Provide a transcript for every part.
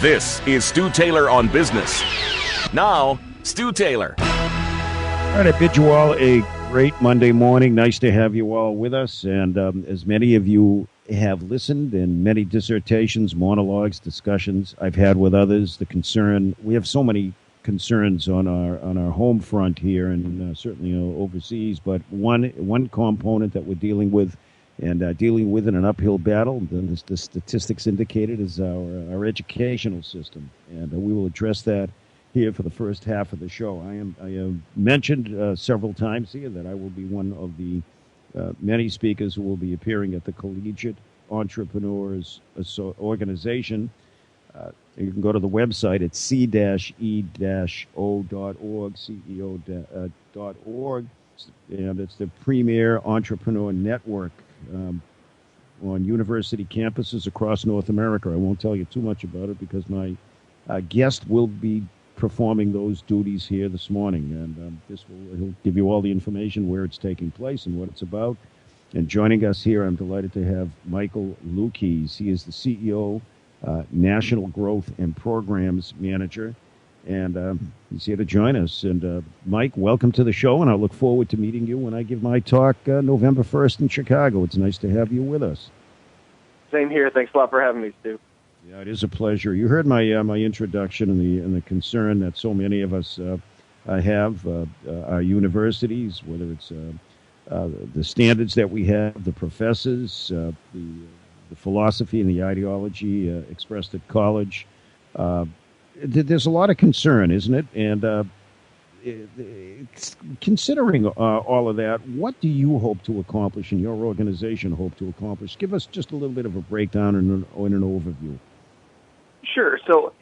This is Stu Taylor on Business. Now, Stu Taylor. All right, I bid you all a great Monday morning. Nice to have you all with us. And as many of you have listened in many dissertations, monologues, discussions I've had with others, we have so many concerns on our home front here and certainly overseas. But one component that we're dealing with in an uphill battle, the statistics indicated, is our educational system. And we will address that here for the first half of the show. I have mentioned several times here that I will be one of the many speakers who will be appearing at the Collegiate Entrepreneurs Organization. You can go to the website at c-e-o.org, ceo.org, and it's the premier entrepreneur network on university campuses across North America. I won't tell you too much about it because my guest will be performing those duties here this morning, and he'll give you all the information where it's taking place and what it's about. And joining us here, I'm delighted to have Michael Luchies. He is the CEO, National Growth and Programs Manager, and he's here to join us. And Mike, welcome to the show, and I look forward to meeting you when I give my talk November 1st in Chicago. It's nice to have you with us. Same here. Thanks a lot for having me, Stu. Yeah, it is a pleasure. You heard my introduction and the concern that so many of us have, our universities, whether it's the standards that we have, the professors, the philosophy and the ideology expressed at college. There's a lot of concern, isn't it? And considering all of that, what do you hope to accomplish and your organization hope to accomplish? Give us just a little bit of a breakdown and an overview. Sure. So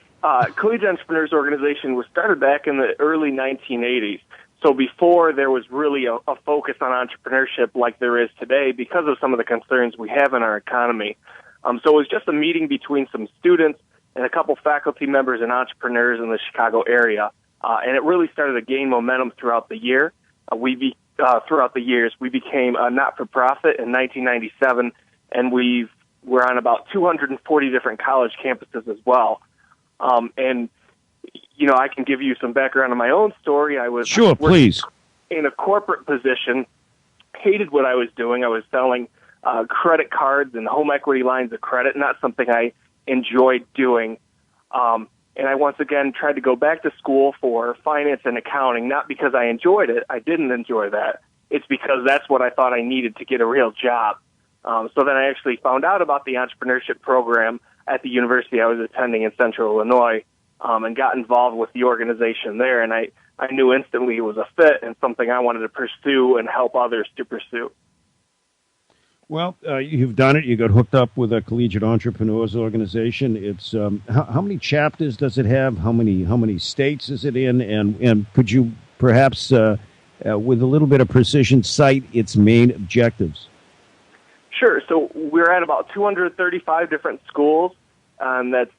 Collegiate Entrepreneurs Organization was started back in the early 1980s. So before there was really a focus on entrepreneurship like there is today because of some of the concerns we have in our economy. So it was just a meeting between some students and a couple faculty members and entrepreneurs in the Chicago area. And it really started to gain momentum throughout the year. Throughout the years, we became a not-for-profit in 1997, and we're on about 240 different college campuses as well. And I can give you some background on my own story. Sure, please. In a corporate position, hated what I was doing. I was selling credit cards and home equity lines of credit, not something I enjoyed doing. And I once again tried to go back to school for finance and accounting, not because I enjoyed it. I didn't enjoy that. It's because that's what I thought I needed to get a real job. So then I actually found out about the entrepreneurship program at the university I was attending in Central Illinois, and got involved with the organization there. And I knew instantly it was a fit and something I wanted to pursue and help others to pursue. Well, you've done it. You got hooked up with a Collegiate Entrepreneurs Organization. It's how many chapters does it have? How many states is it in? And could you perhaps, with a little bit of precision, cite its main objectives? Sure. So we're at about 235 different schools. That's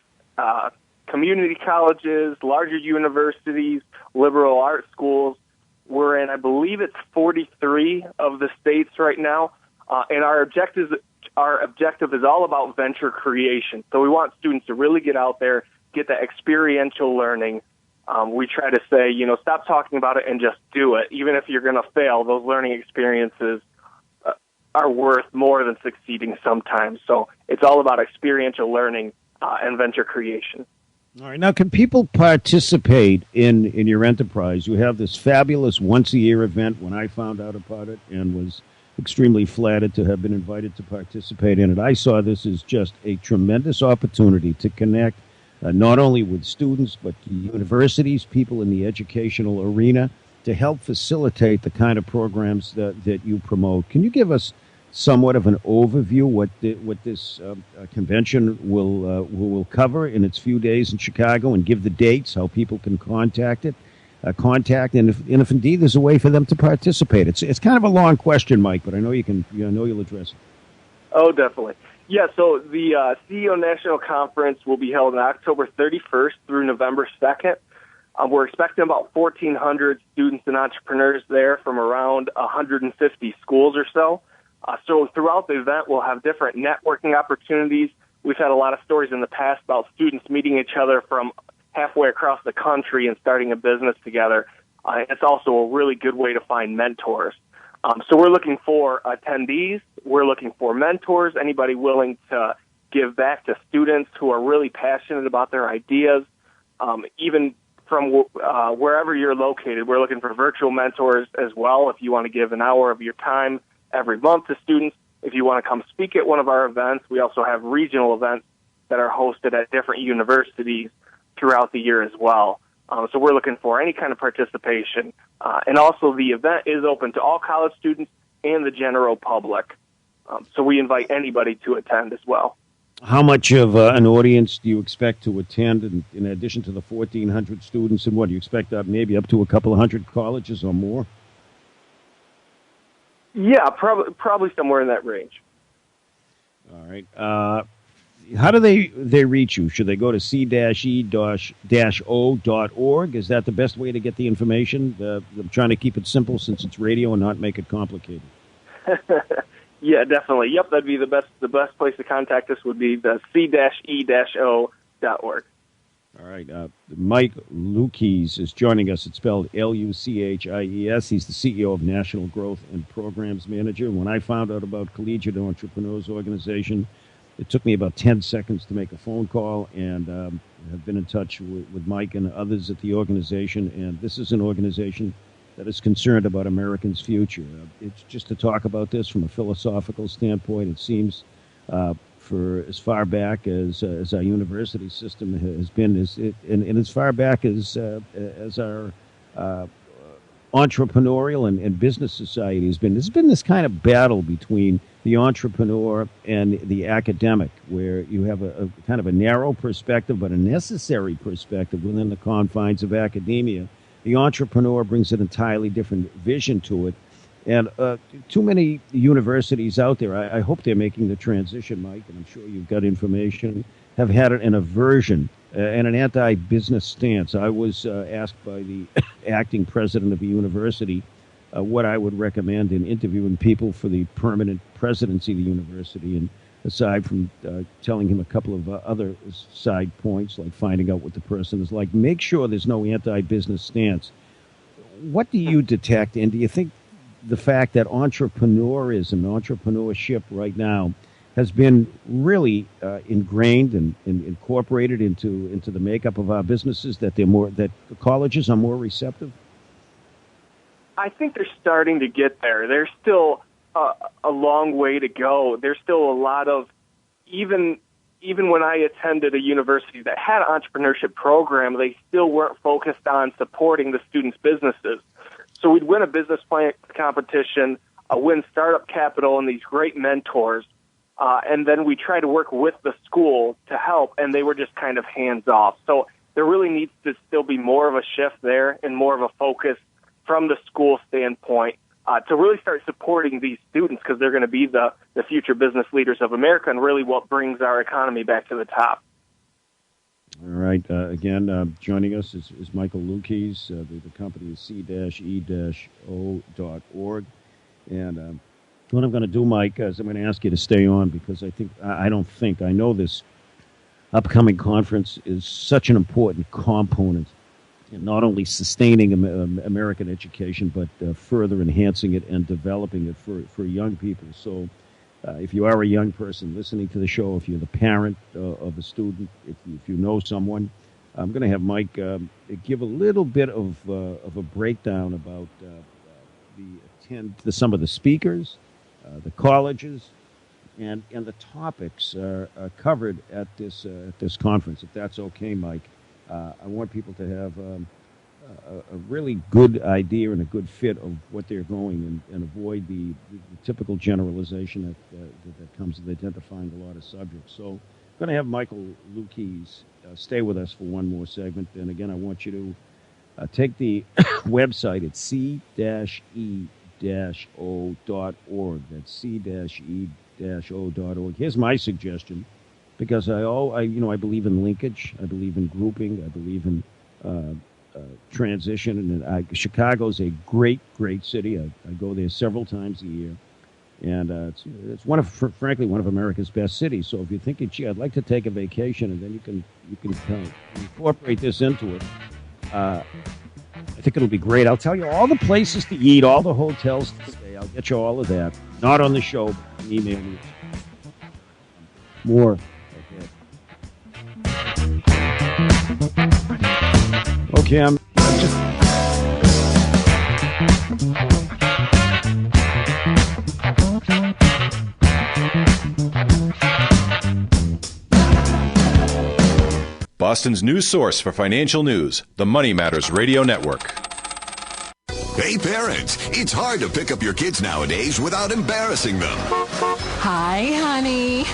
community colleges, larger universities, liberal arts schools. We're in, I believe it's 43 of the states right now. And our objective is all about venture creation. So we want students to really get out there, get that experiential learning. We try to say, stop talking about it and just do it. Even if you're going to fail, those learning experiences are worth more than succeeding sometimes. So it's all about experiential learning and venture creation. All right. Now, can people participate in your enterprise? You have this fabulous once-a-year event. When I found out about it and was extremely flattered to have been invited to participate in it, I saw this as just a tremendous opportunity to connect not only with students, but universities, people in the educational arena, to help facilitate the kind of programs that you promote. Can you give us somewhat of an overview what this convention will cover in its few days in Chicago, and give the dates, how people can contact, and if indeed there's a way for them to participate? It's kind of a long question, Mike, but I know you'll address it. Oh, definitely. Yeah. So the CEO National Conference will be held on October 31st through November 2nd. We're expecting about 1,400 students and entrepreneurs there from around 150 schools or so. So throughout the event, we'll have different networking opportunities we've had a lot of stories in the past about students meeting each other from halfway across the country and starting a business together. It's also a really good way to find mentors. So we're looking for attendees. We're looking for mentors, anybody willing to give back to students who are really passionate about their ideas. Even from wherever you're located, we're looking for virtual mentors as well. If you want to give an hour of your time every month to students, if you want to come speak at one of our events, we also have regional events that are hosted at different universities throughout the year as well. So we're looking for any kind of participation. And also the event is open to all college students and the general public. So we invite anybody to attend as well. How much of an audience do you expect to attend in addition to the 1,400 students? And what do you expect maybe up to a couple of hundred colleges or more? Yeah, probably somewhere in that range. All right. How do they reach you? Should they go to c-e-o.org? Is that the best way to get the information? I'm trying to keep it simple since it's radio and not make it complicated. Yeah, definitely. Yep, that'd be the best place to contact us would be the c-e-o.org. All right. Mike Luchies is joining us. It's spelled Luchies. He's the CEO of National Growth and Programs Manager. When I found out about Collegiate Entrepreneurs Organization, it took me about 10 seconds to make a phone call, and I've been in touch with Mike and others at the organization, and this is an organization that is concerned about Americans' future. It's just to talk about this from a philosophical standpoint. It seems for as far back as our university system has been, and as far back as our entrepreneurial and business society has been, there's been this kind of battle between the entrepreneur and the academic, where you have a kind of a narrow perspective, but a necessary perspective within the confines of academia. The entrepreneur brings an entirely different vision to it. And too many universities out there, I hope they're making the transition, Mike, and I'm sure you've got information, have had an aversion and an anti-business stance. I was asked by the acting president of a university what I would recommend in interviewing people for the permanent presidency of the university. And aside from telling him a couple of other side points, like finding out what the person is like, make sure there's no anti-business stance. What do you detect, and do you think the fact that entrepreneurship right now has been really ingrained and incorporated into the makeup of our businesses, that that colleges are more receptive? I think they're starting to get there. There's still a long way to go. There's still a lot of, even when I attended a university that had an entrepreneurship program, they still weren't focused on supporting the students' businesses. So we'd win a business plan competition, win startup capital and these great mentors, and then we try to work with the school to help, and they were just kind of hands off. So there really needs to still be more of a shift there and more of a focus from the school standpoint to really start supporting these students, because they're going to be the future business leaders of America and really what brings our economy back to the top. All right. Again, joining us is Michael Luchies. The company is c-e-o.org. And what I'm going to do, Mike, is I'm going to ask you to stay on, because I know this upcoming conference is such an important component in not only sustaining American education, but further enhancing it and developing it for young people. So if you are a young person listening to the show, if you're the parent of a student, if you know someone, I'm going to have Mike give a little bit of a breakdown about some of the speakers, the colleges, and the topics are covered at this conference. If that's okay, Mike, I want people to have a really good idea and a good fit of what they're going, and avoid the typical generalization that comes with identifying a lot of subjects. So I'm going to have Michael Luchies stay with us for one more segment. And again, I want you to take the website at c-e-o.org. That's c-e-o.org. Here's my suggestion, because I believe in linkage, I believe in grouping, I believe in transition, and Chicago's a great city. I go there several times a year. And it's frankly one of America's best cities. So if you're thinking, gee, I'd like to take a vacation, and then you can kind of incorporate this into it, I think it'll be great. I'll tell you all the places to eat, all the hotels to stay. I'll get you all of that. Not on the show, but you can email me. More. Okay, I'm just. Boston's news source for financial news, the Money Matters Radio Network. Hey parents, it's hard to pick up your kids nowadays without embarrassing them. Hi, honey.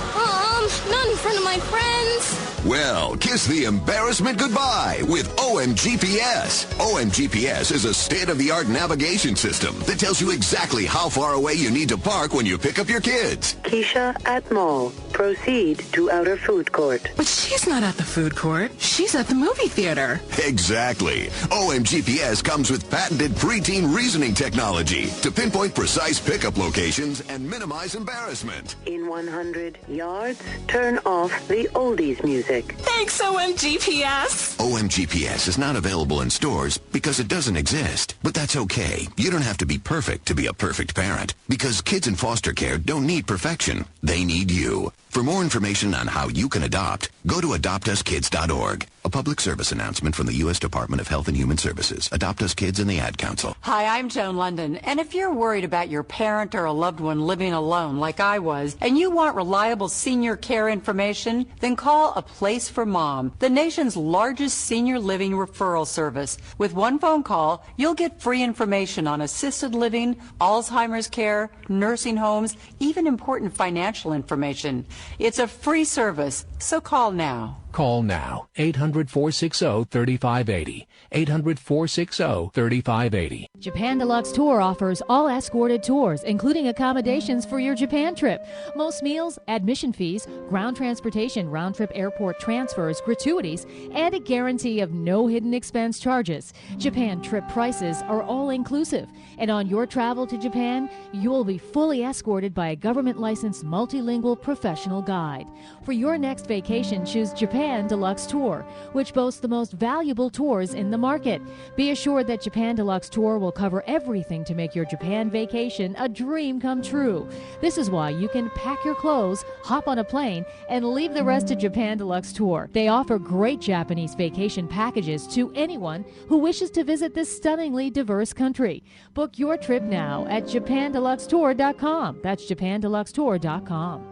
Not in front of my friends. Well, kiss the embarrassment goodbye with OMGPS. OMGPS is a state-of-the-art navigation system that tells you exactly how far away you need to park when you pick up your kids. Keisha at mall. Proceed to outer food court. But she's not at the food court. She's at the movie theater. Exactly. OMGPS comes with patented preteen reasoning technology to pinpoint precise pickup locations and minimize embarrassment. In 100 yards, turn off the oldies music. Thanks, OMGPS. OMGPS is not available in stores because it doesn't exist. But that's okay. You don't have to be perfect to be a perfect parent, because kids in foster care don't need perfection. They need you. For more information on how you can adopt, go to adoptuskids.org. A public service announcement from the U.S. Department of Health and Human Services. Adopt Us Kids and the Ad Council. Hi, I'm Joan London, and if you're worried about your parent or a loved one living alone like I was, and you want reliable senior care information, then call A Place for Mom, the nation's largest senior living referral service. With one phone call, you'll get free information on assisted living, Alzheimer's care, nursing homes, even important financial information. It's a free service, so call now. Call now. 800-460-3580. 800-460-3580. Japan Deluxe Tour offers all escorted tours, including accommodations for your Japan trip. Most meals, admission fees, ground transportation, round-trip airport transfers, gratuities, and a guarantee of no hidden expense charges. Japan trip prices are all inclusive. And on your travel to Japan, you will be fully escorted by a government-licensed multilingual professional guide. For your next vacation, choose Japan Deluxe Tour, which boasts the most valuable tours in the market. Be assured that Japan Deluxe Tour will cover everything to make your Japan vacation a dream come true. This is why you can pack your clothes, hop on a plane, and leave the rest to Japan Deluxe Tour. They offer great Japanese vacation packages to anyone who wishes to visit this stunningly diverse country. Book your trip now at JapanDeluxeTour.com. That's JapanDeluxeTour.com.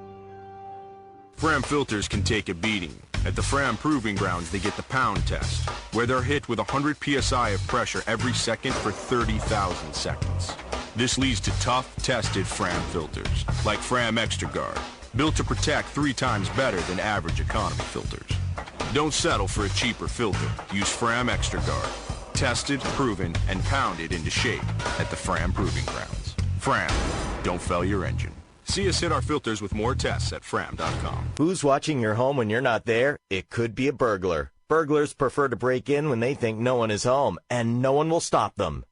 Fram filters can take a beating. At the Fram Proving Grounds, they get the pound test, where they're hit with 100 psi of pressure every second for 30,000 seconds. This leads to tough, tested Fram filters, like Fram Extra Guard, built to protect 3 times better than average economy filters. Don't settle for a cheaper filter. Use Fram Extra Guard. Tested, proven, and pounded into shape at the Fram Proving Grounds. Fram, don't fail your engine. See us hit our filters with more tests at fram.com. Who's watching your home when you're not there? It could be a burglar. Burglars prefer to break in when they think no one is home, and no one will stop them.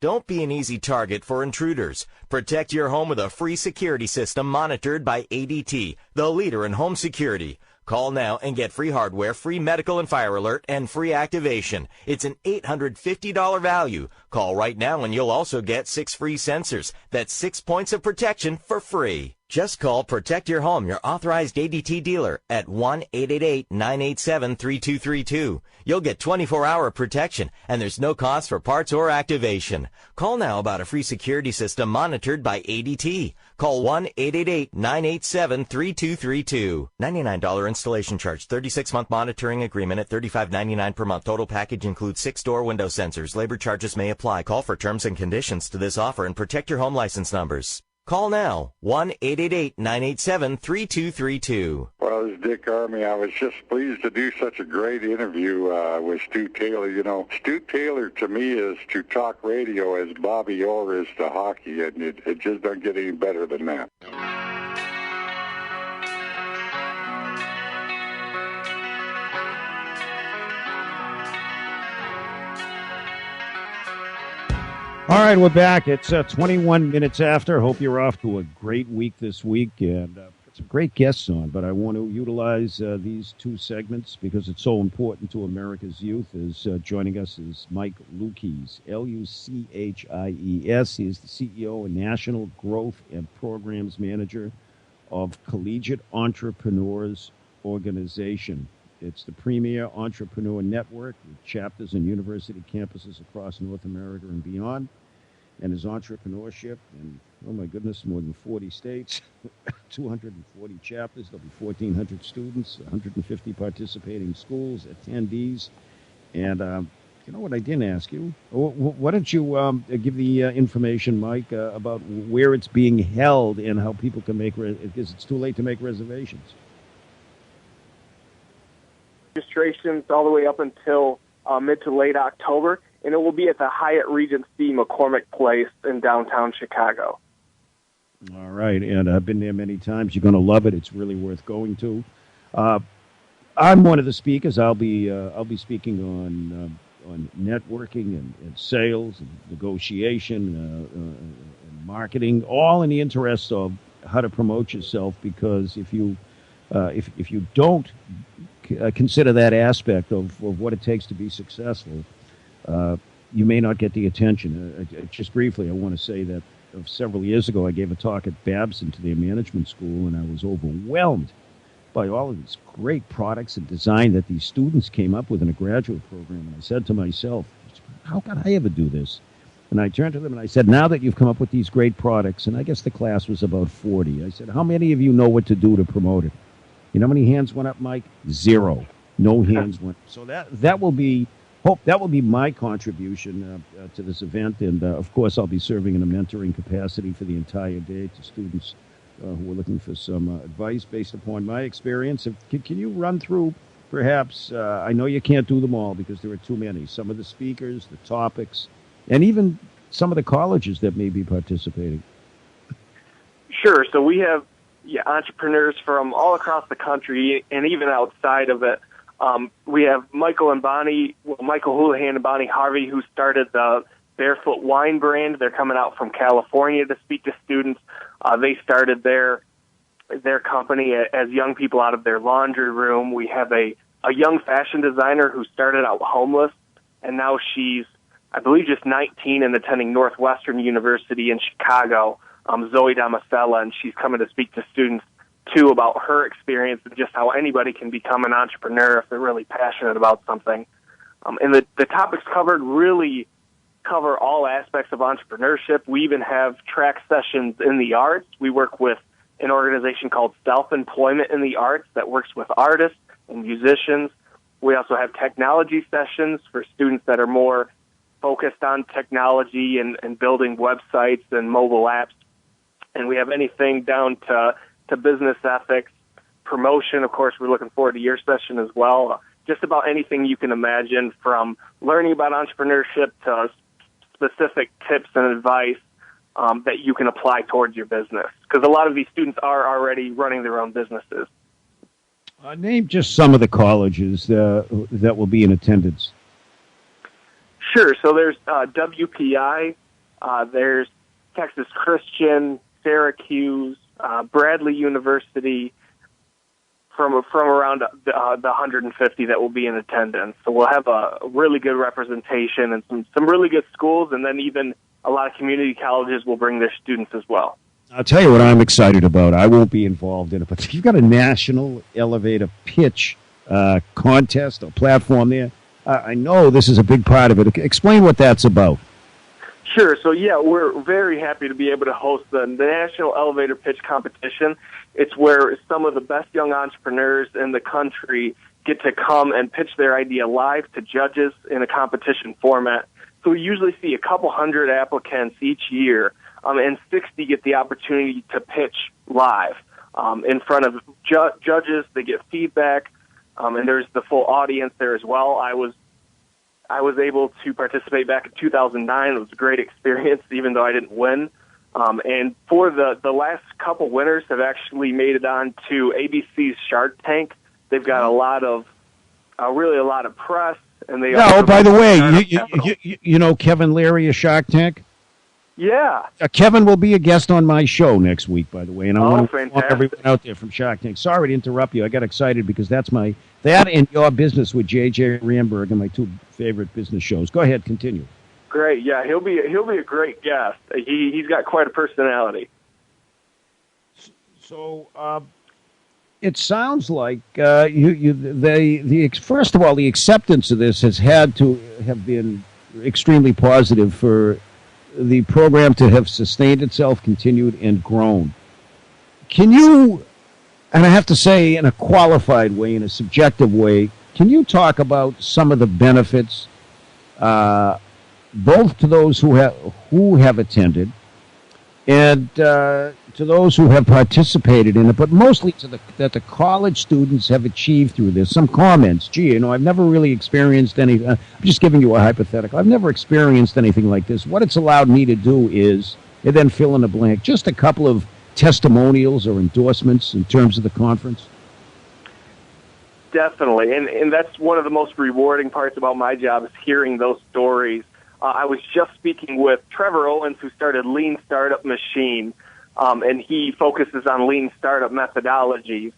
Don't be an easy target for intruders. Protect your home with a free security system monitored by ADT, the leader in home security. Call now and get free hardware, free medical and fire alert, and free activation. It's an $850 value. Call right now and you'll also get 6 free sensors. That's 6 points of protection for free. Just call Protect Your Home, your authorized ADT dealer, at 1-888-987-3232. You'll get 24-hour protection, and there's no cost for parts or activation. Call now about a free security system monitored by ADT. Call 1-888-987-3232. $99 installation charge, 36-month monitoring agreement at $35.99 per month. Total package includes 6 door window sensors. Labor charges may apply. Call for terms and conditions to this offer and protect your home license numbers. Call now, 1-888-987-3232. Well, this is Dick Army. I was just pleased to do such a great interview with Stu Taylor. You know, Stu Taylor to me is to talk radio as Bobby Orr is to hockey, and it just doesn't get any better than that. All right, we're back. It's 21 minutes after. Hope you're off to a great week this week, and got some great guests on. But I want to utilize these two segments because it's so important to America's youth. Joining us is Mike Luchies, Luchies. He is the CEO and National Growth and Programs Manager of Collegiate Entrepreneurs Organization. It's the premier entrepreneur network with chapters and university campuses across North America and beyond. And his entrepreneurship in, oh my goodness, more than 40 states, 240 chapters, there'll be 1,400 students, 150 participating schools, attendees. And you know what I didn't ask you? Why don't you give the information, Mike, about where it's being held and how people can make, because it's too late to make reservations. Registrations all the way up until mid to late October, and it will be at the Hyatt Regency McCormick Place in downtown Chicago. All right, and I've been there many times. You're going to love it. It's really worth going to. I'm one of the speakers. I'll be speaking on networking and sales and negotiation and marketing, all in the interest of how to promote yourself. Because if you don't consider that aspect of what it takes to be successful, you may not get the attention. Just briefly, I want to say that several years ago, I gave a talk at Babson to their management school, and I was overwhelmed by all of these great products and design that these students came up with in a graduate program. And I said to myself, how can I ever do this? And I turned to them and I said, now that you've come up with these great products, and I guess the class was about 40, I said, how many of you know what to do to promote it? You know how many hands went up, Mike? 0. No hands went. So that will be my contribution to this event. And, of course, I'll be serving in a mentoring capacity for the entire day to students who are looking for some advice based upon my experience. Can you run through, perhaps, I know you can't do them all because there are too many, some of the speakers, the topics, and even some of the colleges that may be participating? Sure. So we have entrepreneurs from all across the country and even outside of it. We have Michael Houlihan and Bonnie Harvey, who started the Barefoot Wine brand. They're coming out from California to speak to students. They started their company as young people out of their laundry room. We have a young fashion designer who started out homeless, and now she's, I believe, just 19 and attending Northwestern University in Chicago, Zoe Damasella, and she's coming to speak to students, too, about her experience and just how anybody can become an entrepreneur if they're really passionate about something. And the topics covered really cover all aspects of entrepreneurship. We even have track sessions in the arts. We work with an organization called Self-Employment in the Arts that works with artists and musicians. We also have technology sessions for students that are more focused on technology and building websites and mobile apps. And we have anything down to business ethics, promotion. Of course, we're looking forward to your session as well. Just about anything you can imagine, from learning about entrepreneurship to specific tips and advice that you can apply towards your business. Because a lot of these students are already running their own businesses. Name just some of the colleges that will be in attendance. Sure. So there's WPI, there's Texas Christian, Syracuse, Bradley University, from around the 150 that will be in attendance. So we'll have a really good representation and some really good schools, and then even a lot of community colleges will bring their students as well. I'll tell you what I'm excited about. I won't be involved in it, but you've got a national elevator pitch contest or platform there. I know this is a big part of it. Explain what that's about. Sure. So, we're very happy to be able to host the National Elevator Pitch Competition. It's where some of the best young entrepreneurs in the country get to come and pitch their idea live to judges in a competition format. So we usually see a couple hundred applicants each year, and 60 get the opportunity to pitch live in front of judges. They get feedback, and there's the full audience there as well. I was able to participate back in 2009. It was a great experience, even though I didn't win. And for the last couple winners have actually made it on to ABC's Shark Tank. They've got a lot of press, and they. No, by the way, you know Kevin Leary of Shark Tank? Yeah. Kevin will be a guest on my show next week, by the way, and I want to welcome fantastic. everyone out there from Shark Tank. Sorry to interrupt you. I got excited because that and Your Business with J.J. Rienberg are my two favorite business shows. Go ahead, continue. Great. Yeah, he'll be a great guest. He's got quite a personality. So it sounds like first of all, the acceptance of this has had to have been extremely positive for the program to have sustained itself, continued, and grown. Can you, and I have to say in a qualified way, in a subjective way, can you talk about some of the benefits, both to those who have attended and to those who have participated in it, but mostly that the college students have achieved through this? Some comments. Gee, I've never really experienced any. I'm just giving you a hypothetical. I've never experienced anything like this. What it's allowed me to do is, and then fill in the blank, just a couple of testimonials or endorsements in terms of the conference. Definitely, and that's one of the most rewarding parts about my job is hearing those stories. I was just speaking with Trevor Owens, who started Lean Startup Machine, and he focuses on lean startup methodologies.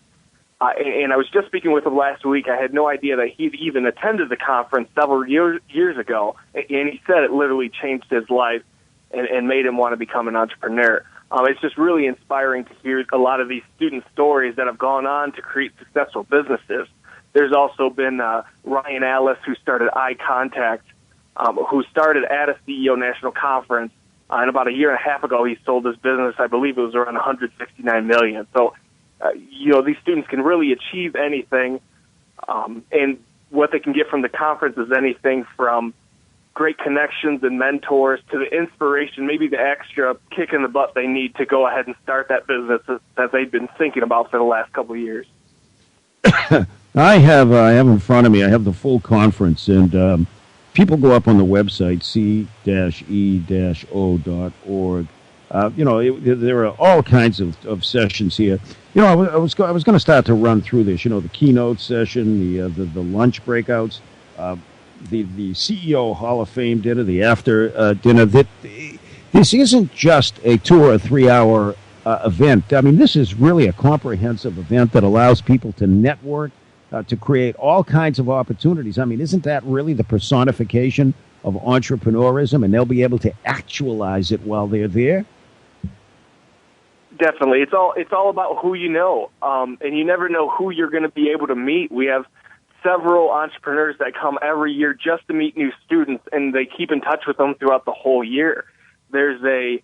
And I was just speaking with him last week. I had no idea that he'd even attended the conference several years ago, and he said it literally changed his life and made him want to become an entrepreneur. It's just really inspiring to hear a lot of these student stories that have gone on to create successful businesses. There's also been Ryan Alice, who started Eye Contact, who started at a CEO National Conference, and about a year and a half ago, he sold his business. I believe it was around $169 million. So, these students can really achieve anything, and what they can get from the conference is anything from great connections and mentors to the inspiration, maybe the extra kick in the butt they need to go ahead and start that business that they've been thinking about for the last couple of years. I have in front of me, I have the full conference, and people go up on the website, c-e-o.org. There are all kinds of sessions here. I was going to start to run through this. The keynote session, the lunch breakouts, the CEO Hall of Fame dinner, the after dinner. This isn't just a 2 or 3 hour event. I mean, this is really a comprehensive event that allows people to network, to create all kinds of opportunities. I mean, isn't that really the personification of entrepreneurism? And they'll be able to actualize it while they're there. Definitely. It's all about who you know. And you never know who you're going to be able to meet. We have several entrepreneurs that come every year just to meet new students, and they keep in touch with them throughout the whole year. There's a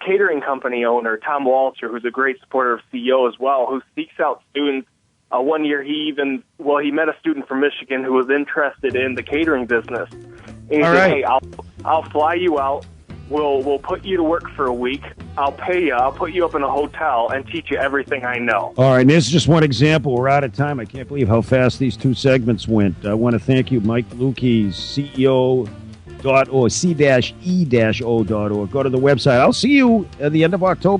catering company owner, Tom Walter, who's a great supporter of CEO as well, who seeks out students. One year he met a student from Michigan who was interested in the catering business. And he said, hey, I'll fly you out. We'll put you to work for a week. I'll pay you. I'll put you up in a hotel and teach you everything I know. All right, and this is just one example. We're out of time. I can't believe how fast these two segments went. I want to thank you, Mike Luchies, CEO.org, C-E-O.org. Go to the website. I'll see you at the end of October.